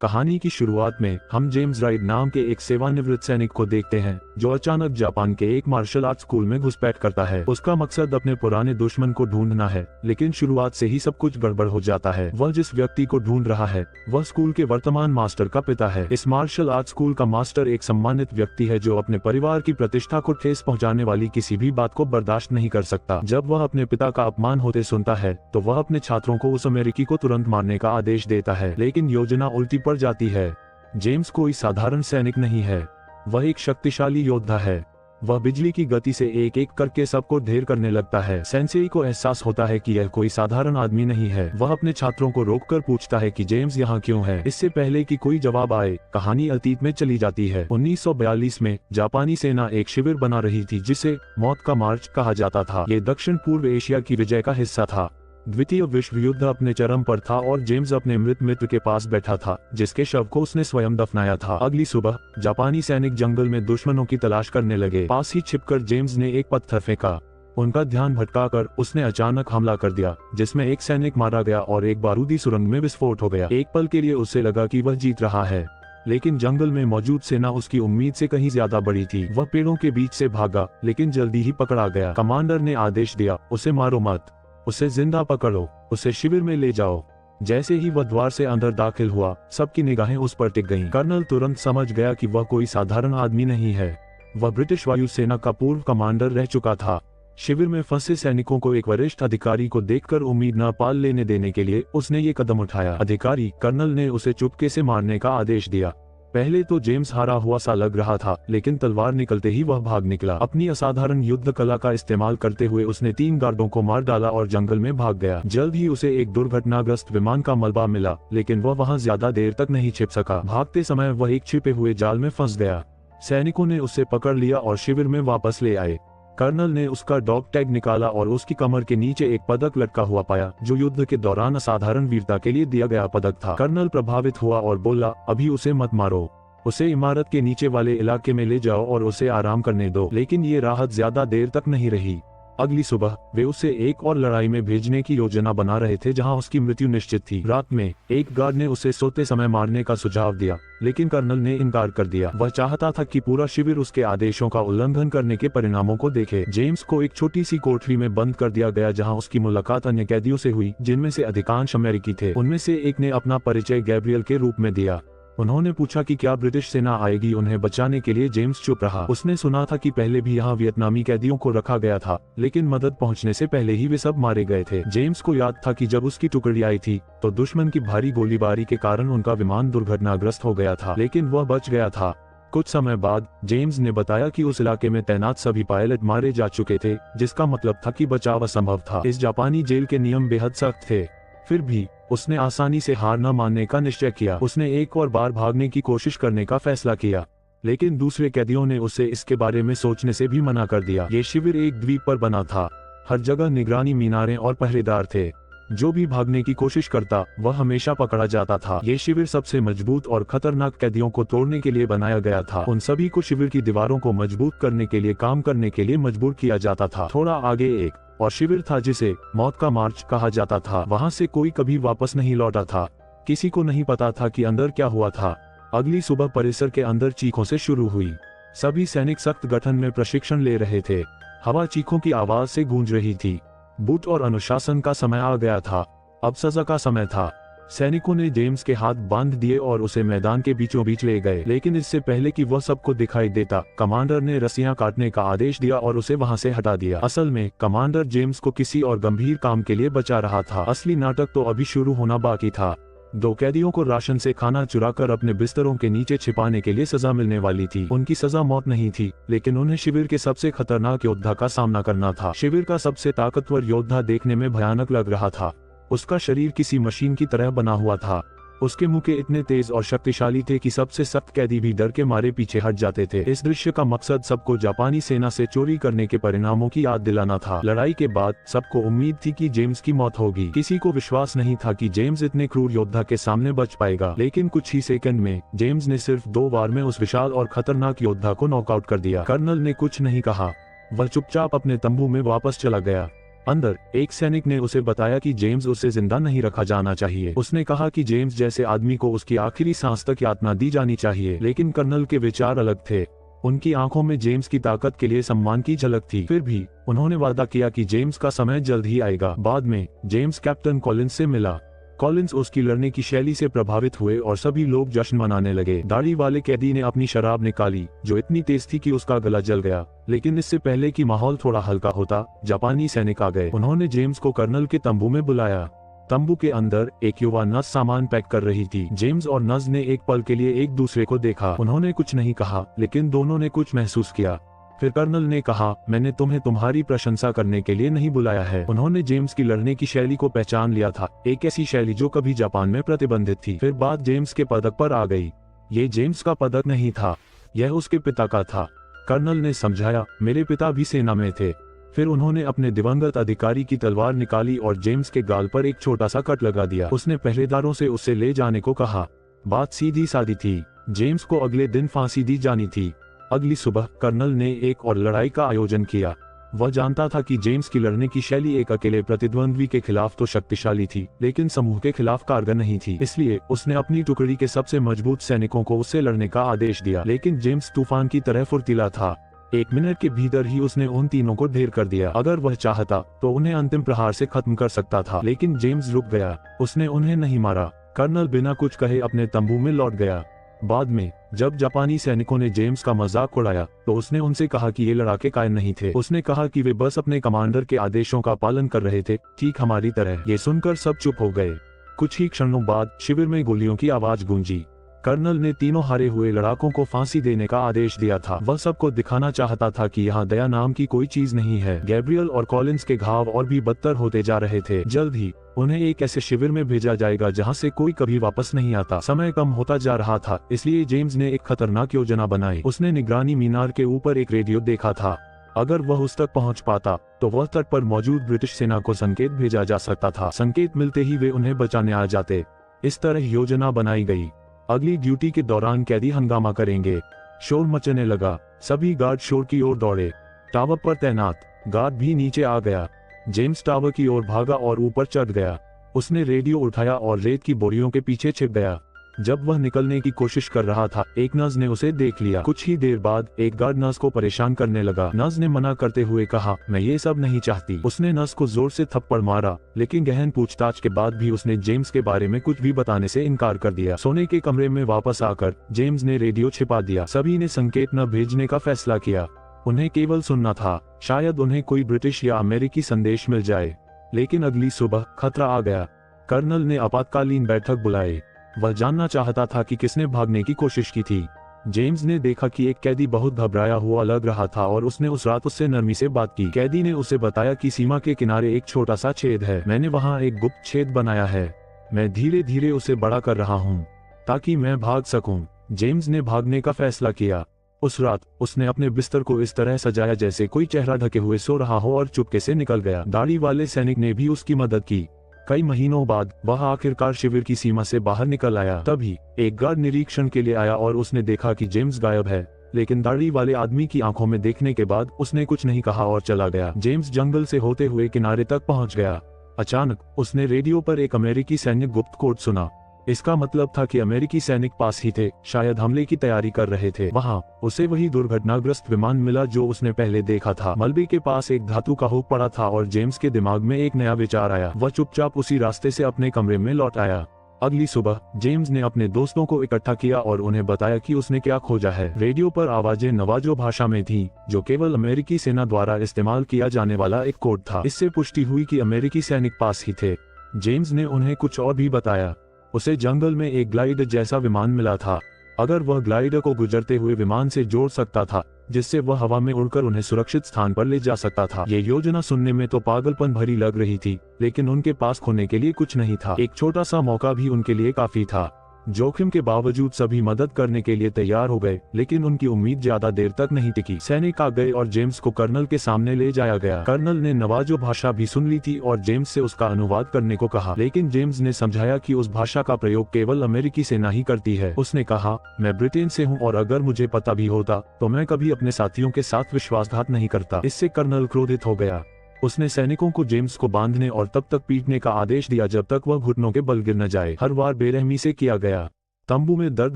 कहानी की शुरुआत में हम जेम्स राइट नाम के एक सेवानिवृत्त सैनिक को देखते हैं जो अचानक जापान के एक मार्शल आर्ट स्कूल में घुसपैठ करता है। उसका मकसद अपने पुराने दुश्मन को ढूंढना है, लेकिन शुरुआत से ही सब कुछ गड़बड़ हो जाता है। वह जिस व्यक्ति को ढूंढ रहा है वह स्कूल के वर्तमान मास्टर का पिता है। इस मार्शल आर्ट स्कूल का मास्टर एक सम्मानित व्यक्ति है जो अपने परिवार की प्रतिष्ठा को ठेस पहुँचाने वाली किसी भी बात को बर्दाश्त नहीं कर सकता। जब वह अपने पिता का अपमान होते सुनता है तो वह अपने छात्रों को उस अमेरिकी को तुरंत मारने का आदेश देता है, लेकिन योजना उल्टी पड़ जाती है। जेम्स कोई साधारण सैनिक नहीं है, वह एक शक्तिशाली योद्धा है। वह बिजली की गति से एक एक करके सबको ढेर करने लगता है। सेंसेई को एहसास होता है कि यह कोई साधारण आदमी नहीं है। वह अपने छात्रों को रोककर पूछता है कि जेम्स यहाँ क्यों है। इससे पहले कि कोई जवाब आए, कहानी अतीत में चली जाती है। 1942 में जापानी सेना एक शिविर बना रही थी जिसे मौत का मार्च कहा जाता था। ये दक्षिण पूर्व एशिया की विजय का हिस्सा था। द्वितीय विश्व युद्ध अपने चरम पर था और जेम्स अपने मृत मित्र के पास बैठा था जिसके शव को उसने स्वयं दफनाया था। अगली सुबह जापानी सैनिक जंगल में दुश्मनों की तलाश करने लगे। पास ही छिपकर जेम्स ने एक पत्थर फेंका। उनका ध्यान भटकाकर उसने अचानक हमला कर दिया जिसमें एक सैनिक मारा गया और एक बारूदी सुरंग में विस्फोट हो गया। एक पल के लिए उसे लगा कि वह जीत रहा है, लेकिन जंगल में मौजूद सेना उसकी उम्मीद से कहीं ज्यादा बड़ी थी। वह पेड़ों के बीच से भागा, लेकिन जल्दी ही पकड़ा गया। कमांडर ने आदेश दिया, उसे मारो मत, उसे जिंदा पकड़ो, उसे शिविर में ले जाओ। जैसे ही वह द्वार से अंदर दाखिल हुआ, सबकी निगाहें उस पर टिक गईं। कर्नल तुरंत समझ गया कि वह कोई साधारण आदमी नहीं है। वह ब्रिटिश वायुसेना का पूर्व कमांडर रह चुका था। शिविर में फंसे सैनिकों को एक वरिष्ठ अधिकारी को देखकर उम्मीद न पाल लेने देने के लिए उसने ये कदम उठाया। अधिकारी कर्नल ने उसे चुपके से मारने का आदेश दिया। पहले तो जेम्स हारा हुआ सा लग रहा था, लेकिन तलवार निकलते ही वह भाग निकला। अपनी असाधारण युद्ध कला का इस्तेमाल करते हुए उसने 3 गार्डों को मार डाला और जंगल में भाग गया। जल्द ही उसे एक दुर्घटनाग्रस्त विमान का मलबा मिला, लेकिन वह वहां ज्यादा देर तक नहीं छिप सका। भागते समय वह एक छिपे हुए जाल में फंस गया। सैनिकों ने उसे पकड़ लिया और शिविर में वापस ले आए। कर्नल ने उसका डॉग टैग निकाला और उसकी कमर के नीचे एक पदक लटका हुआ पाया जो युद्ध के दौरान असाधारण वीरता के लिए दिया गया पदक था। कर्नल प्रभावित हुआ और बोला, अभी उसे मत मारो, उसे इमारत के नीचे वाले इलाके में ले जाओ और उसे आराम करने दो। लेकिन ये राहत ज्यादा देर तक नहीं रही। अगली सुबह वे उसे एक और लड़ाई में भेजने की योजना बना रहे थे जहां उसकी मृत्यु निश्चित थी। रात में एक गार्ड ने उसे सोते समय मारने का सुझाव दिया, लेकिन कर्नल ने इनकार कर दिया। वह चाहता था कि पूरा शिविर उसके आदेशों का उल्लंघन करने के परिणामों को देखे। जेम्स को एक छोटी सी कोठरी में बंद कर दिया गया जहां उसकी मुलाकात अन्य कैदियों से हुई जिनमें से अधिकांश अमेरिकी थे। उनमें से एक ने अपना परिचय गैब्रियल के रूप में दिया। उन्होंने पूछा कि क्या ब्रिटिश सेना आएगी उन्हें बचाने के लिए। जेम्स चुप रहा। उसने सुना था कि पहले भी यहाँ वियतनामी कैदियों को रखा गया था, लेकिन मदद पहुँचने से पहले ही वे सब मारे गए थे। जेम्स को याद था कि जब उसकी टुकड़ी आई थी तो दुश्मन की भारी गोलीबारी के कारण उनका विमान दुर्घटनाग्रस्त हो गया था, लेकिन वह बच गया था। कुछ समय बाद जेम्स ने बताया कि उस इलाके में तैनात सभी पायलट मारे जा चुके थे, जिसका मतलब था कि बचाव असंभव था। इस जापानी जेल के नियम बेहद सख्त थे। फिर भी उसने आसानी से हार न मानने का निश्चय किया। उसने एक और बार भागने की कोशिश करने का फैसला किया, लेकिन दूसरे कैदियों ने उसे इसके बारे में सोचने से भी मना कर दिया। ये शिविर एक द्वीप पर बना था। हर जगह निगरानी मीनारें और पहरेदार थे। जो भी भागने की कोशिश करता वह हमेशा पकड़ा जाता था। ये शिविर सबसे मजबूत और खतरनाक कैदियों को तोड़ने के लिए बनाया गया था। उन सभी को शिविर की दीवारों को मजबूत करने के लिए काम करने के लिए मजबूर किया जाता था। थोड़ा आगे एक और शिविर था जिसे मौत का मार्च कहा जाता था। वहां से कोई कभी वापस नहीं लौटा था। किसी को नहीं पता था कि अंदर क्या हुआ था। अगली सुबह परिसर के अंदर चीखों से शुरू हुई। सभी सैनिक सख्त गठन में प्रशिक्षण ले रहे थे। हवा चीखों की आवाज से गूंज रही थी। बूट और अनुशासन का समय आ गया था। अब सजा का समय था। सैनिकों ने जेम्स के हाथ बांध दिए और उसे मैदान के बीचों बीच ले गए, लेकिन इससे पहले कि वह सबको दिखाई देता, कमांडर ने रस्सियां काटने का आदेश दिया और उसे वहां से हटा दिया। असल में कमांडर जेम्स को किसी और गंभीर काम के लिए बचा रहा था। असली नाटक तो अभी शुरू होना बाकी था। 2 कैदियों को राशन से खाना चुराकर अपने बिस्तरों के नीचे छिपाने के लिए सजा मिलने वाली थी। उनकी सजा मौत नहीं थी, लेकिन उन्हें शिविर के सबसे खतरनाक योद्धा का सामना करना था। शिविर का सबसे ताकतवर योद्धा देखने में भयानक लग रहा था। उसका शरीर किसी मशीन की तरह बना हुआ था। उसके मुक्के इतने तेज और शक्तिशाली थे कि सबसे सख्त कैदी भी डर के मारे पीछे हट जाते थे। इस दृश्य का मकसद सबको जापानी सेना से चोरी करने के परिणामों की याद दिलाना था। लड़ाई के बाद सबको उम्मीद थी कि जेम्स की मौत होगी। किसी को विश्वास नहीं था कि जेम्स इतने क्रूर योद्धा के सामने बच पाएगा, लेकिन कुछ ही सेकंड में जेम्स ने सिर्फ 2 बार में उस विशाल और खतरनाक योद्धा को नॉकआउट कर दिया। कर्नल ने कुछ नहीं कहा। वह चुपचाप अपने तंबू में वापस चला गया। अंदर एक सैनिक ने उसे बताया कि जेम्स उसे जिंदा नहीं रखा जाना चाहिए। उसने कहा कि जेम्स जैसे आदमी को उसकी आखिरी सांस तक यातना दी जानी चाहिए, लेकिन कर्नल के विचार अलग थे। उनकी आंखों में जेम्स की ताकत के लिए सम्मान की झलक थी। फिर भी उन्होंने वादा किया कि जेम्स का समय जल्द ही आएगा। बाद में जेम्स कैप्टन कॉलिंस से मिला। कॉलिंस उसकी लड़ने की शैली से प्रभावित हुए और सभी लोग जश्न मनाने लगे। दाढ़ी वाले कैदी ने अपनी शराब निकाली जो इतनी तेज थी कि उसका गला जल गया। लेकिन इससे पहले कि माहौल थोड़ा हल्का होता, जापानी सैनिक आ गए। उन्होंने जेम्स को कर्नल के तंबू में बुलाया। तंबू के अंदर एक युवा नर्स सामान पैक कर रही थी। जेम्स और नर्स ने एक पल के लिए एक दूसरे को देखा। उन्होंने कुछ नहीं कहा, लेकिन दोनों ने कुछ महसूस किया। फिर कर्नल ने कहा, मैंने तुम्हें तुम्हारी प्रशंसा करने के लिए नहीं बुलाया है। उन्होंने जेम्स की लड़ने की शैली को पहचान लिया था, एक ऐसी शैली जो कभी जापान में प्रतिबंधित थी। फिर बात जेम्स के पदक पर आ गई। ये जेम्स का पदक नहीं था, यह उसके पिता का था। कर्नल ने समझाया, मेरे पिता भी सेना में थे। फिर उन्होंने अपने दिवंगत अधिकारी की तलवार निकाली और जेम्स के गाल पर एक छोटा सा कट लगा दिया। उसने पहरेदारों से उसे ले जाने को कहा। बात सीधी सादी थी। जेम्स को अगले दिन फांसी दी जानी थी। अगली सुबह कर्नल ने एक और लड़ाई का आयोजन किया। वह जानता था कि जेम्स की लड़ने की शैली एक अकेले प्रतिद्वंद्वी के खिलाफ तो शक्तिशाली थी, लेकिन समूह के खिलाफ कारगर नहीं थी। इसलिए उसने अपनी टुकड़ी के सबसे मजबूत सैनिकों को उससे लड़ने का आदेश दिया। लेकिन जेम्स तूफान की तरह फुर्तीला था। 1 मिनट के भीतर ही उसने उन तीनों को ढेर कर दिया। अगर वह चाहता तो उन्हें अंतिम प्रहार से खत्म कर सकता था, लेकिन जेम्स रुक गया। उसने उन्हें नहीं मारा। कर्नल बिना कुछ कहे अपने तंबू में लौट गया। बाद में जब जापानी सैनिकों ने जेम्स का मजाक उड़ाया तो उसने उनसे कहा कि ये लड़ाके कायर नहीं थे। उसने कहा कि वे बस अपने कमांडर के आदेशों का पालन कर रहे थे, ठीक हमारी तरह। ये सुनकर सब चुप हो गए। कुछ ही क्षणों बाद शिविर में गोलियों की आवाज गूंजी। कर्नल ने तीनों हारे हुए लड़ाकों को फांसी देने का आदेश दिया था। वह सबको दिखाना चाहता था कि यहाँ दया नाम की कोई चीज नहीं है। गैब्रियल और कॉलिंस के घाव और भी बदतर होते जा रहे थे। जल्द ही उन्हें एक ऐसे शिविर में भेजा जाएगा जहाँ से कोई कभी वापस नहीं आता। समय कम होता जा रहा था, इसलिए जेम्स ने एक खतरनाक योजना बनाई। उसने निगरानी मीनार के ऊपर एक रेडियो देखा था। अगर वह उस तक पहुंच पाता तो वह तट पर मौजूद ब्रिटिश सेना को संकेत भेजा जा सकता था। संकेत मिलते ही वे उन्हें बचाने आ जाते। इस तरह योजना बनाई गई। अगली ड्यूटी के दौरान कैदी हंगामा करेंगे। शोर मचने लगा। सभी गार्ड शोर की ओर दौड़े। टावर पर तैनात गार्ड भी नीचे आ गया। जेम्स टावर की ओर भागा और ऊपर चढ़ गया। उसने रेडियो उठाया और रेत की बोरियों के पीछे छिप गया। जब वह निकलने की कोशिश कर रहा था, एक नर्स ने उसे देख लिया। कुछ ही देर बाद एक गार्ड नर्स को परेशान करने लगा। नर्स ने मना करते हुए कहा, मैं ये सब नहीं चाहती। उसने नर्स को जोर से थप्पड़ मारा, लेकिन गहन पूछताछ के बाद भी उसने जेम्स के बारे में कुछ भी बताने से इनकार कर दिया। सोने के कमरे में वापस आकर जेम्स ने रेडियो छिपा दिया। सभी ने संकेत न भेजने का फैसला किया। उन्हें केवल सुनना था, शायद उन्हें कोई ब्रिटिश या अमेरिकी संदेश मिल जाए। लेकिन अगली सुबह खतरा आ गया। कर्नल ने आपातकालीन बैठक बुलाई। वह जानना चाहता था कि किसने भागने की कोशिश की थी। जेम्स ने देखा कि एक कैदी बहुत घबराया हुआ लग रहा था और उसने उस रात उससे नरमी से बात की। कैदी ने उसे बताया कि सीमा के किनारे एक छोटा सा छेद है। मैंने वहां एक गुप्त छेद बनाया है। मैं धीरे धीरे उसे बड़ा कर रहा हूँ ताकि मैं भाग सकूं। जेम्स ने भागने का फैसला किया। उस रात उसने अपने बिस्तर को इस तरह सजाया जैसे कोई चेहरा ढके हुए सो रहा हो और चुपके से निकल गया। दाढ़ी वाले सैनिक ने भी उसकी मदद की। कई महीनों बाद वह आखिरकार शिविर की सीमा से बाहर निकल आया। तभी एक गार्ड निरीक्षण के लिए आया और उसने देखा कि जेम्स गायब है। लेकिन दाढ़ी वाले आदमी की आंखों में देखने के बाद उसने कुछ नहीं कहा और चला गया। जेम्स जंगल से होते हुए किनारे तक पहुंच गया। अचानक उसने रेडियो पर एक अमेरिकी सैनिक गुप्त कोड सुना। इसका मतलब था कि अमेरिकी सैनिक पास ही थे, शायद हमले की तैयारी कर रहे थे। वहां उसे वही दुर्घटनाग्रस्त विमान मिला जो उसने पहले देखा था। मलबे के पास एक धातु का हुक पड़ा था और जेम्स के दिमाग में एक नया विचार आया। वह चुपचाप उसी रास्ते से अपने कमरे में लौट आया। अगली सुबह जेम्स ने अपने दोस्तों को इकट्ठा किया और उन्हें बताया कि उसने क्या खोजा है। रेडियो पर आवाजें नवाजो भाषा में थीं, जो केवल अमेरिकी सेना द्वारा इस्तेमाल किया जाने वाला एक कोड था। इससे पुष्टि हुई कि अमेरिकी सैनिक पास ही थे। जेम्स ने उन्हें कुछ और भी बताया। उसे जंगल में एक ग्लाइडर जैसा विमान मिला था। अगर वह ग्लाइडर को गुजरते हुए विमान से जोड़ सकता था, जिससे वह हवा में उड़कर उन्हें सुरक्षित स्थान पर ले जा सकता था। ये योजना सुनने में तो पागलपन भरी लग रही थी, लेकिन उनके पास खोने के लिए कुछ नहीं था। एक छोटा सा मौका भी उनके लिए काफी था। जोखिम के बावजूद सभी मदद करने के लिए तैयार हो गए, लेकिन उनकी उम्मीद ज्यादा देर तक नहीं टिकी। सैनिक आ गए और जेम्स को कर्नल के सामने ले जाया गया। कर्नल ने नवाजो भाषा भी सुन ली थी और जेम्स से उसका अनुवाद करने को कहा, लेकिन जेम्स ने समझाया कि उस भाषा का प्रयोग केवल अमेरिकी सेना ही करती है। उसने कहा, मैं ब्रिटेन से हूँ और अगर मुझे पता भी होता तो मैं कभी अपने साथियों के साथ विश्वासघात नहीं करता। इससे कर्नल क्रोधित हो गया। उसने सैनिकों को जेम्स को बांधने और तब तक पीटने का आदेश दिया जब तक वह घुटनों के बल गिर न जाए। हर वार बेरहमी से किया गया। तंबू में दर्द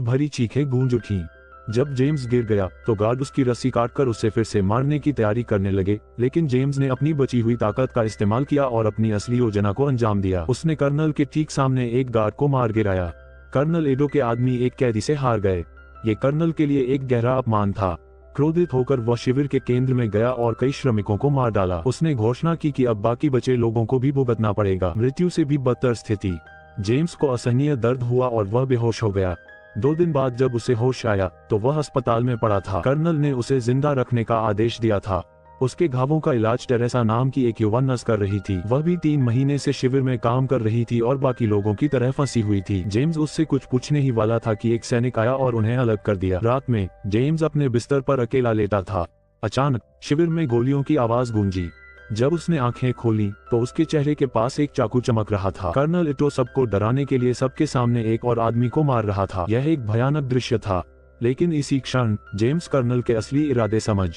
भरी चीखें गूंज उठी। जब जेम्स गिर गया तो गार्ड उसकी रस्सी काटकर उसे फिर से मारने की तैयारी करने लगे, लेकिन जेम्स ने अपनी बची हुई ताकत का इस्तेमाल किया और अपनी असली योजना को अंजाम दिया। उसने कर्नल के ठीक सामने एक गार्ड को मार गिराया। कर्नल एडो के आदमी एक कैदी से हार गए। ये कर्नल के लिए एक गहरा अपमान था। क्रोधित होकर वह शिविर के केंद्र में गया और कई श्रमिकों को मार डाला। उसने घोषणा की कि अब बाकी बचे लोगों को भी भुगतना पड़ेगा। मृत्यु से भी बदतर स्थिति। जेम्स को असहनीय दर्द हुआ और वह बेहोश हो गया। 2 दिन बाद जब उसे होश आया तो वह अस्पताल में पड़ा था। कर्नल ने उसे जिंदा रखने का आदेश दिया था। उसके घावों का इलाज टेरेसा नाम की एक युवा नर्स कर रही थी। वह भी 3 महीने से शिविर में काम कर रही थी और बाकी लोगों की तरह फंसी हुई थी। जेम्स उससे कुछ पूछने ही वाला था कि एक सैनिक आया और उन्हें अलग कर दिया। रात में जेम्स अपने बिस्तर पर अकेला लेटा था। अचानक शिविर में गोलियों की आवाज गूंजी। जब उसने आंखें खोली तो उसके चेहरे के पास एक चाकू चमक रहा था। कर्नल इटो सबको डराने के लिए सबके सामने एक और आदमी को मार रहा था। यह एक भयानक दृश्य था, लेकिन इसी क्षण जेम्स कर्नल के असली इरादे समझ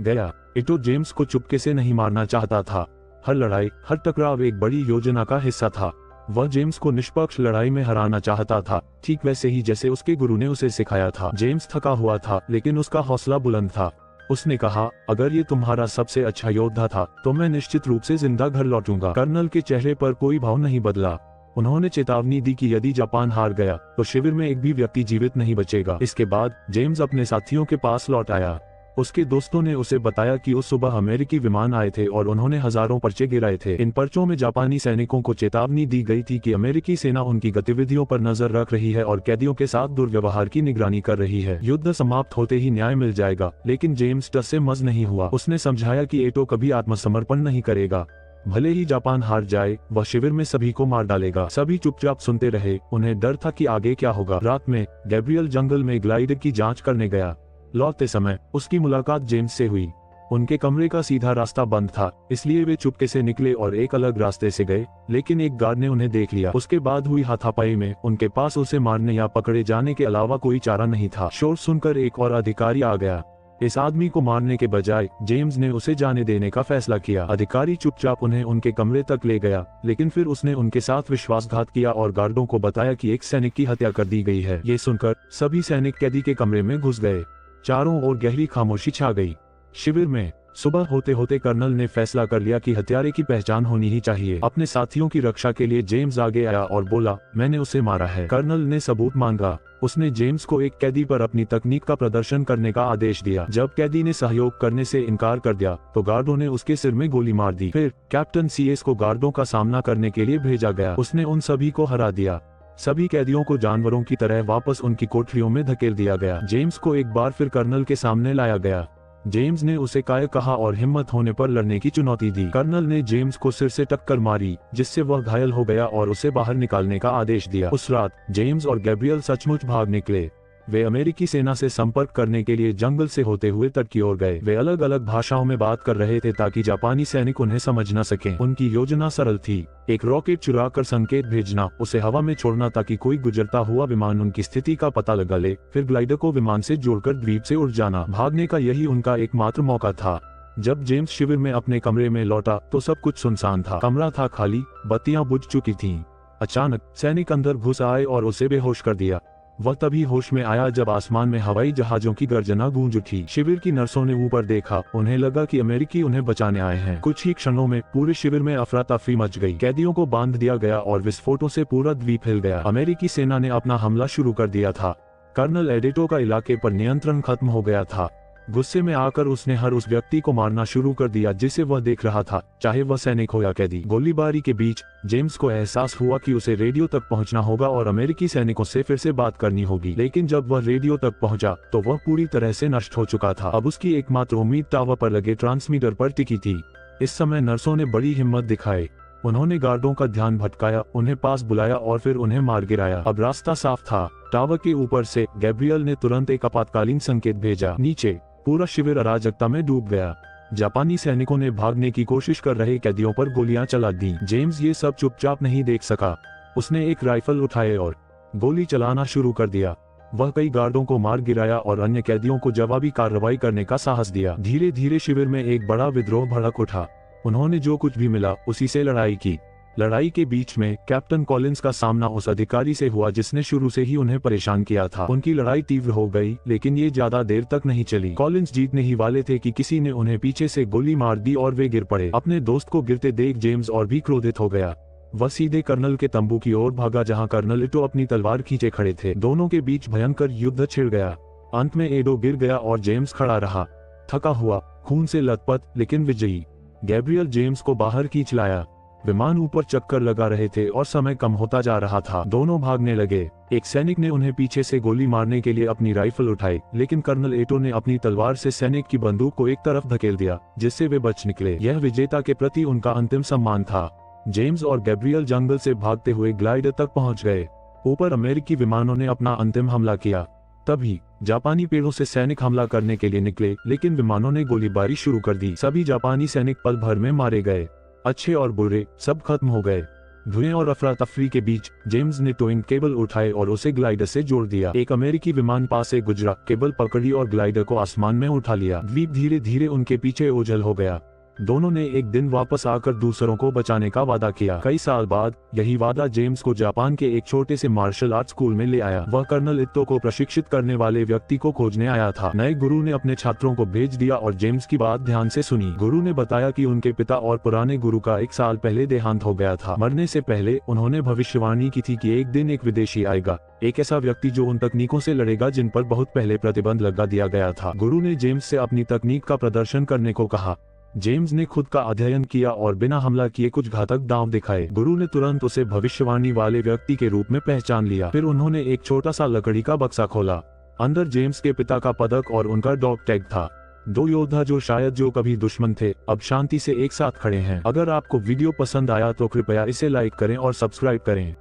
गया। इटो जेम्स को चुपके से नहीं मारना चाहता था। हर लड़ाई, हर टकराव एक बड़ी योजना का हिस्सा था। वह जेम्स को निष्पक्ष लड़ाई में हराना चाहता था, ठीक वैसे ही जैसे उसके गुरु ने उसे सिखाया था। जेम्स थका हुआ था, लेकिन उसका हौसला बुलंद था। उसने कहा, अगर ये तुम्हारा सबसे अच्छा योद्धा था तो मैं निश्चित रूप से जिंदा घर लौटूंगा। कर्नल के चेहरे पर कोई भाव नहीं बदला। उन्होंने चेतावनी दी कि यदि जापान हार गया तो शिविर में एक भी व्यक्ति जीवित नहीं बचेगा। इसके बाद जेम्स अपने साथियों के पास लौट आया। उसके दोस्तों ने उसे बताया कि उस सुबह अमेरिकी विमान आए थे और उन्होंने हजारों पर्चे गिराए थे। इन पर्चों में जापानी सैनिकों को चेतावनी दी गई थी कि अमेरिकी सेना उनकी गतिविधियों पर नजर रख रही है और कैदियों के साथ दुर्व्यवहार की निगरानी कर रही है। युद्ध समाप्त होते ही न्याय मिल जाएगा, लेकिन जेम्स टस से मज नहीं हुआ। उसने समझाया कि एटो कभी आत्मसमर्पण नहीं करेगा। भले ही जापान हार जाए, वह शिविर में सभी को मार डालेगा। सभी चुपचाप सुनते रहे। उन्हें डर था कि आगे क्या होगा। रात में गैब्रियल जंगल में ग्लाइडर की जांच करने गया। लौटते समय उसकी मुलाकात जेम्स से हुई। उनके कमरे का सीधा रास्ता बंद था, इसलिए वे चुपके से निकले और एक अलग रास्ते से गए, लेकिन एक गार्ड ने उन्हें देख लिया। उसके बाद हुई हाथापाई में उनके पास उसे मारने या पकड़े जाने के अलावा कोई चारा नहीं था। शोर सुनकर एक और अधिकारी आ गया। इस आदमी को मारने के बजाय जेम्स ने उसे जाने देने का फैसला किया। अधिकारी चुपचाप उन्हें उनके कमरे तक ले गया, लेकिन फिर उसने उनके साथ विश्वासघात किया और गार्डों को बताया कि एक सैनिक की हत्या कर दी गई है। ये सुनकर सभी सैनिक कैदी के कमरे में घुस गए। चारों ओर गहरी खामोशी छा गई। शिविर में सुबह होते होते कर्नल ने फैसला कर लिया कि हत्यारे की पहचान होनी ही चाहिए। अपने साथियों की रक्षा के लिए जेम्स आगे आया और बोला, मैंने उसे मारा है। कर्नल ने सबूत मांगा। उसने जेम्स को एक कैदी पर अपनी तकनीक का प्रदर्शन करने का आदेश दिया। जब कैदी ने सहयोग करने से इनकार कर दिया तो गार्डों ने उसके सिर में गोली मार दी। फिर कैप्टन सीएस को गार्डों का सामना करने के लिए भेजा गया। उसने उन सभी को हरा दिया। सभी कैदियों को जानवरों की तरह वापस उनकी कोठरियों में धकेल दिया गया। जेम्स को एक बार फिर कर्नल के सामने लाया गया। जेम्स ने उसे काय कहा और हिम्मत होने पर लड़ने की चुनौती दी। कर्नल ने जेम्स को सिर से टक्कर मारी, जिससे वह घायल हो गया और उसे बाहर निकालने का आदेश दिया। उस रात जेम्स और गैब्रियल सचमुच भाग निकले। वे अमेरिकी सेना से संपर्क करने के लिए जंगल से होते हुए तट की ओर गए। वे अलग अलग भाषाओं में बात कर रहे थे ताकि जापानी सैनिक उन्हें समझ न सकें। उनकी योजना सरल थी, एक रॉकेट चुरा कर संकेत भेजना, उसे हवा में छोड़ना ताकि कोई गुजरता हुआ विमान उनकी स्थिति का पता लगा ले, फिर ग्लाइडर को विमान से जोड़कर द्वीप से उड़ जाना। भागने का यही उनका एकमात्र मौका था। जब जेम्स शिविर में अपने कमरे में लौटा तो सब कुछ सुनसान था। कमरा था खाली, बत्तियां बुझ चुकी थीं। अचानक सैनिक अंदर घुस आए और उसे बेहोश कर दिया। वह तभी होश में आया जब आसमान में हवाई जहाजों की गर्जना गूंज उठी। शिविर की नर्सों ने ऊपर देखा। उन्हें लगा कि अमेरिकी उन्हें बचाने आए हैं। कुछ ही क्षणों में पूरे शिविर में अफरा तफरी मच गई। कैदियों को बांध दिया गया और विस्फोटों से पूरा द्वीप हिल गया। अमेरिकी सेना ने अपना हमला शुरू कर दिया था। कर्नल एडिटो का इलाके पर नियंत्रण खत्म हो गया था। गुस्से में आकर उसने हर उस व्यक्ति को मारना शुरू कर दिया जिसे वह देख रहा था, चाहे वह सैनिक हो या कैदी। गोलीबारी के बीच जेम्स को एहसास हुआ कि उसे रेडियो तक पहुंचना होगा और अमेरिकी सैनिकों से फिर से बात करनी होगी। लेकिन जब वह रेडियो तक पहुंचा तो वह पूरी तरह से नष्ट हो चुका था। अब उसकी एकमात्र उम्मीद टावर पर लगे ट्रांसमीटर पर टिकी थी। इस समय नर्सों ने बड़ी हिम्मत दिखाई। उन्होंने गार्डों का ध्यान भटकाया, उन्हें पास बुलाया और फिर उन्हें मार गिराया। अब रास्ता साफ था। टावर के ऊपर से गैब्रियल ने तुरंत एक आपातकालीन संकेत भेजा। नीचे पूरा शिविर अराजकता में डूब गया। जापानी सैनिकों ने भागने की कोशिश कर रहे कैदियों पर गोलियां चला दी। जेम्स ये सब चुपचाप नहीं देख सका। उसने एक राइफल उठाए और गोली चलाना शुरू कर दिया। वह कई गार्डों को मार गिराया और अन्य कैदियों को जवाबी कार्रवाई करने का साहस दिया। धीरे धीरे शिविर में एक बड़ा विद्रोह भड़क उठा। उन्होंने जो कुछ भी मिला उसी से लड़ाई की। लड़ाई के बीच में कैप्टन कॉलिंस का सामना उस अधिकारी से हुआ जिसने शुरू से ही उन्हें परेशान किया था। उनकी लड़ाई तीव्र हो गई, लेकिन ये ज्यादा देर तक नहीं चली। कॉलिंस जीतने ही वाले थे कि किसी ने उन्हें पीछे से गोली मार दी और वे गिर पड़े। अपने दोस्त को गिरते देख जेम्स और भी क्रोधित हो गया। वह सीधे कर्नल के तंबू की ओर भागा जहां कर्नल इटो अपनी तलवार खींचे खड़े थे। दोनों के बीच भयंकर युद्ध छिड़ गया। अंत में एडो गिर गया और जेम्स खड़ा रहा, थका हुआ, खून से लथपथ, लेकिन विजयी। गैब्रियल जेम्स को बाहर खींच लाया। विमान ऊपर चक्कर लगा रहे थे और समय कम होता जा रहा था। दोनों भागने लगे। एक सैनिक ने उन्हें पीछे से गोली मारने के लिए अपनी राइफल उठाई, लेकिन कर्नल एटो ने अपनी तलवार से सैनिक की बंदूक को एक तरफ धकेल दिया, जिससे वे बच निकले। यह विजेता के प्रति उनका अंतिम सम्मान था। जेम्स और गैब्रियल जंगल से भागते हुए ग्लाइडर तक पहुंच गए। ऊपर अमेरिकी विमानों ने अपना अंतिम हमला किया। तभी जापानी पेड़ों से सैनिक हमला करने के लिए निकले, लेकिन विमानों ने गोलीबारी शुरू कर दी। सभी जापानी सैनिक पल भर में मारे गए। अच्छे और बुरे सब खत्म हो गए। धुएं और अफरा तफरी के बीच जेम्स ने टोइंग केबल उठाए और उसे ग्लाइडर से जोड़ दिया। एक अमेरिकी विमान पास से गुजरा, केबल पकड़ी और ग्लाइडर को आसमान में उठा लिया। द्वीप धीरे धीरे उनके पीछे ओझल हो गया। दोनों ने एक दिन वापस आकर दूसरों को बचाने का वादा किया। कई साल बाद यही वादा जेम्स को जापान के एक छोटे से मार्शल आर्ट स्कूल में ले आया। वह कर्नल इत्तो को प्रशिक्षित करने वाले व्यक्ति को खोजने आया था। नए गुरु ने अपने छात्रों को भेज दिया और जेम्स की बात ध्यान से सुनी। गुरु ने बताया कि उनके पिता और पुराने गुरु का 1 साल पहले देहांत हो गया था। मरने से पहले उन्होंने भविष्यवाणी की थी कि एक दिन एक विदेशी आएगा, एक ऐसा व्यक्ति जो उन तकनीकों से लड़ेगा जिन पर बहुत पहले प्रतिबंध लगा दिया गया था। गुरु ने जेम्स से अपनी तकनीक का प्रदर्शन करने को कहा। जेम्स ने खुद का अध्ययन किया और बिना हमला किए कुछ घातक दांव दिखाए। गुरु ने तुरंत उसे भविष्यवाणी वाले व्यक्ति के रूप में पहचान लिया। फिर उन्होंने एक छोटा सा लकड़ी का बक्सा खोला। अंदर जेम्स के पिता का पदक और उनका डॉग टैग था। 2 योद्धा जो कभी दुश्मन थे, अब शांति से एक साथ खड़े हैं। अगर आपको वीडियो पसंद आया तो कृपया इसे लाइक करें और सब्सक्राइब करें।